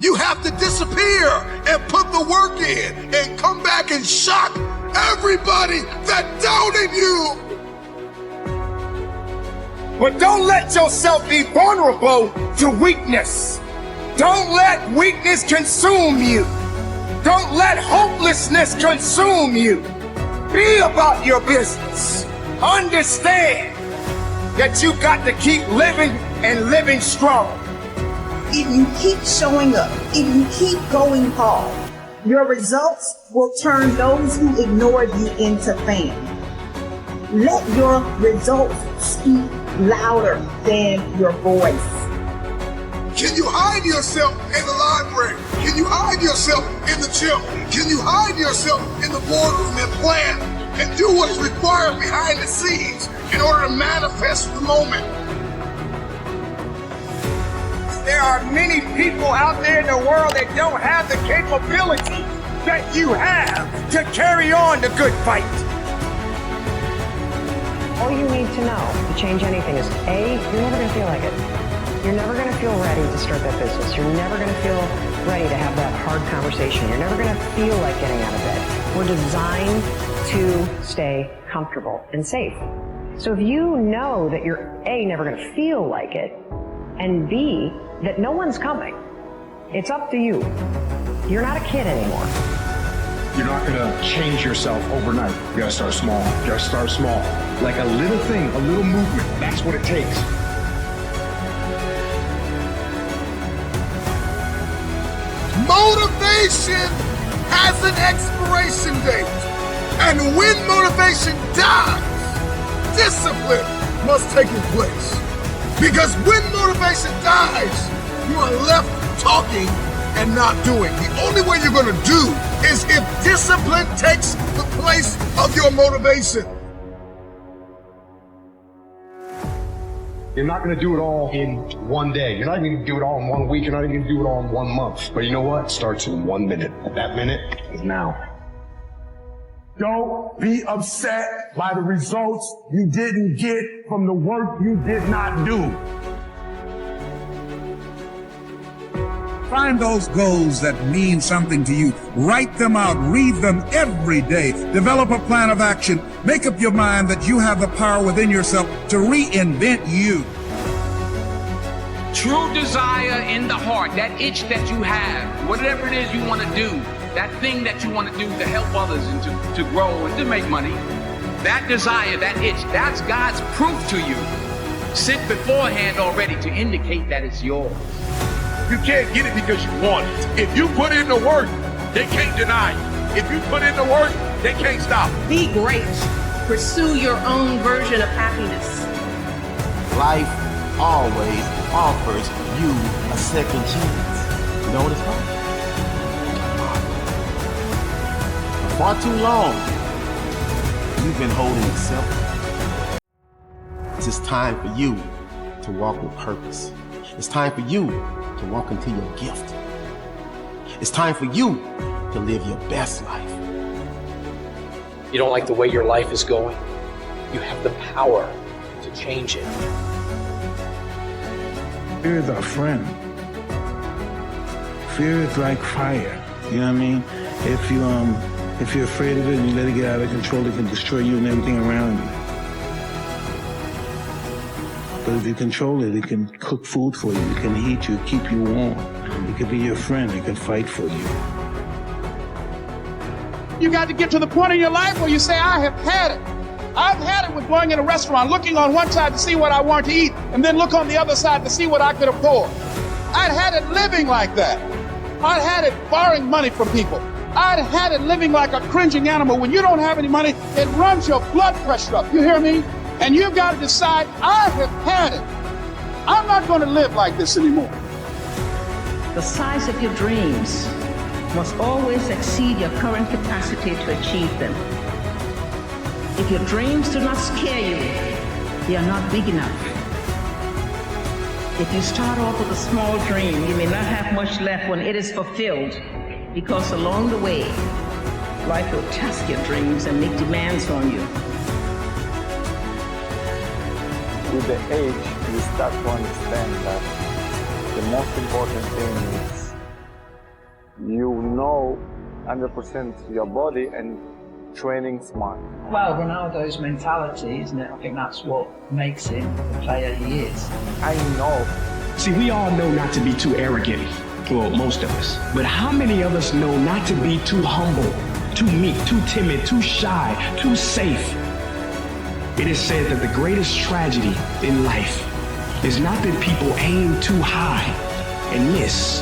You have to disappear and put the work in and come back and shock everybody that doubted you. But don't let yourself be vulnerable to weakness. Don't let weakness consume you. Don't let hopelessness consume you. Be about your business. Understand that you got to keep living and living strong. If you keep showing up, if you keep going hard, your results will turn those who ignored you into fame. Let your results speak louder than your voice. Can you hide yourself in the library? Can you hide yourself in the gym? Can you hide yourself in the boardroom and plan and do what's required behind the scenes in order to manifest the moment? There are many people out there in the world that don't have the capability that you have to carry on the good fight. All you need to know to change anything is A, you're never going to feel like it. You're never going to feel ready to start that business. You're never going to feel ready to have that hard conversation. You're never going to feel like getting out of bed. We're designed to stay comfortable and safe. So if you know that you're A, never going to feel like it, and B, that no one's coming, it's up to you. You're not a kid anymore. You're not gonna change yourself overnight. You gotta start small. You gotta start small. Like a little thing, a little movement. That's what it takes. Motivation has an expiration date. And when motivation dies, discipline must take its place. Because when motivation dies, you are left talking and not doing. The only way you're going to do is if discipline takes the place of your motivation. You're not gonna do it all in one day. You're not even gonna do it all in 1 week. You're not even gonna do it all in 1 month. But you know what? It starts in 1 minute. And that minute is now. Don't be upset by the results you didn't get from the work you did not do. Find those goals that mean something to you. Write them out. Read them every day. Develop a plan of action. Make up your mind that you have the power within yourself to reinvent you. True desire in the heart, that itch that you have, whatever it is you want to do, that thing that you want to do to help others and to grow and to make money, that desire, that itch, that's God's proof to you. Sent beforehand already to indicate that it's yours. You can't get it because you want it. If you put in the work, they can't deny it. If you put in the work, they can't stop it. Be great. Pursue your own version of happiness. Life always offers you a second chance. You know what it's called? For far too long, you've been holding yourself. It's time for you to walk with purpose. It's time for you to walk into your gift. It's time for you to live your best life. You don't like the way your life is going? You have the power to change it. Fear is our friend. Fear is like fire. You know what I mean? If you're afraid of it and you let it get out of control, it can destroy you and everything around you. But if you control it, it can cook food for you, it can heat you, keep you warm. It can be your friend, it can fight for you. You got to get to the point in your life where you say, I have had it. I've had it with going in a restaurant, looking on one side to see what I want to eat, and then look on the other side to see what I could afford. I'd had it living like that. I'd had it borrowing money from people. I'd had it living like a cringing animal. When you don't have any money, it runs your blood pressure up. You hear me? And you've got to decide, I have had it. I'm not going to live like this anymore. The size of your dreams must always exceed your current capacity to achieve them. If your dreams do not scare you, they are not big enough. If you start off with a small dream, you may not have much left when it is fulfilled, because along the way, life will test your dreams and make demands on you. With the age, you start to understand that the most important thing is 100% your body and training smart. Well, Ronaldo's mentality, isn't it? I think that's what makes him the player he is. I know. See, we all know not to be too arrogant. Well, most of us. But how many of us know not to be too humble, too meek, too timid, too shy, too safe? It is said that the greatest tragedy in life is not that people aim too high and miss.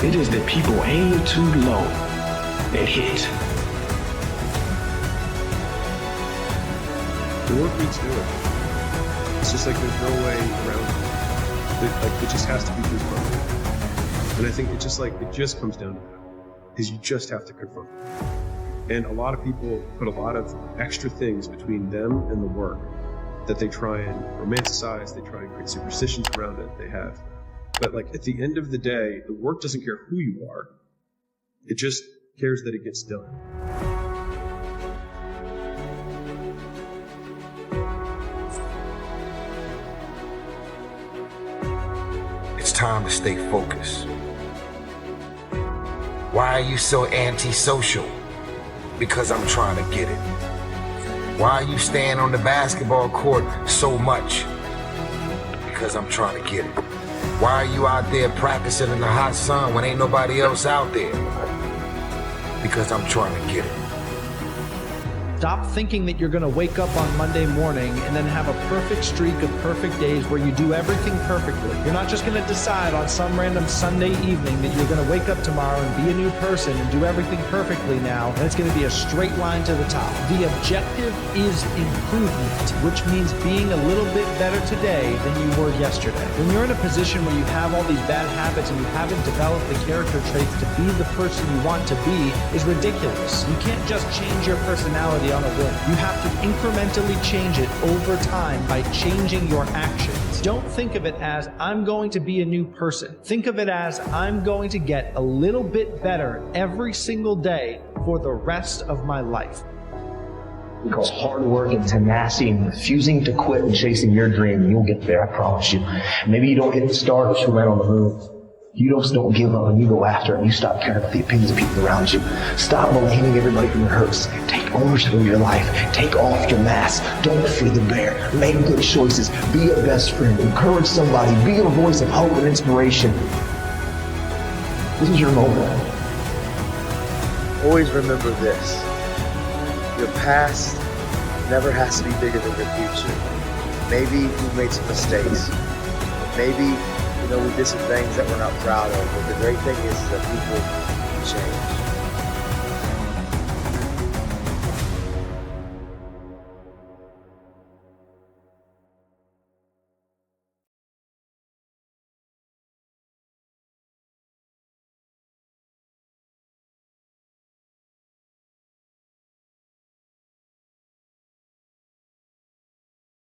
It is that people aim too low and hit. The work needs doing. It's just like there's no way around it. It just has to be confronted. And I think it just comes down to that. Is you just have to confront it. And a lot of people put a lot of extra things between them and the work that they try and romanticize, they try and create superstitions around it, they have. But like at the end of the day, the work doesn't care who you are. It just cares that it gets done. It's time to stay focused. Why are you so antisocial? Because I'm trying to get it. Why are you staying on the basketball court so much? Because I'm trying to get it. Why are you out there practicing in the hot sun when ain't nobody else out there? Because I'm trying to get it. Stop thinking that you're going to wake up on Monday morning and then have a perfect streak of perfect days where you do everything perfectly. You're not just going to decide on some random Sunday evening that you're going to wake up tomorrow and be a new person and do everything perfectly now, and it's going to be a straight line to the top. The objective is improvement, which means being a little bit better today than you were yesterday. When you're in a position where you have all these bad habits and you haven't developed the character traits to be the person you want to be is ridiculous. You can't just change your personality on a whim. You have to incrementally change it over time by changing your actions. Don't think of it as, I'm going to be a new person. Think of it as, I'm going to get a little bit better every single day for the rest of my life. Because hard work and tenacity and refusing to quit and chasing your dream, you'll get there, I promise you. Maybe you don't hit the start, but you'll land on the moon. You just don't give up and you go after it and you stop caring about the opinions of people around you. Stop blaming everybody for your hurts. Take ownership of your life. Take off your mask. Don't fear the bear. Make good choices. Be a best friend. Encourage somebody. Be a voice of hope and inspiration. This is your moment. Always remember this. Your past never has to be bigger than your future. Maybe we made some mistakes. Maybe we did some things that we're not proud of, but the great thing is that people change.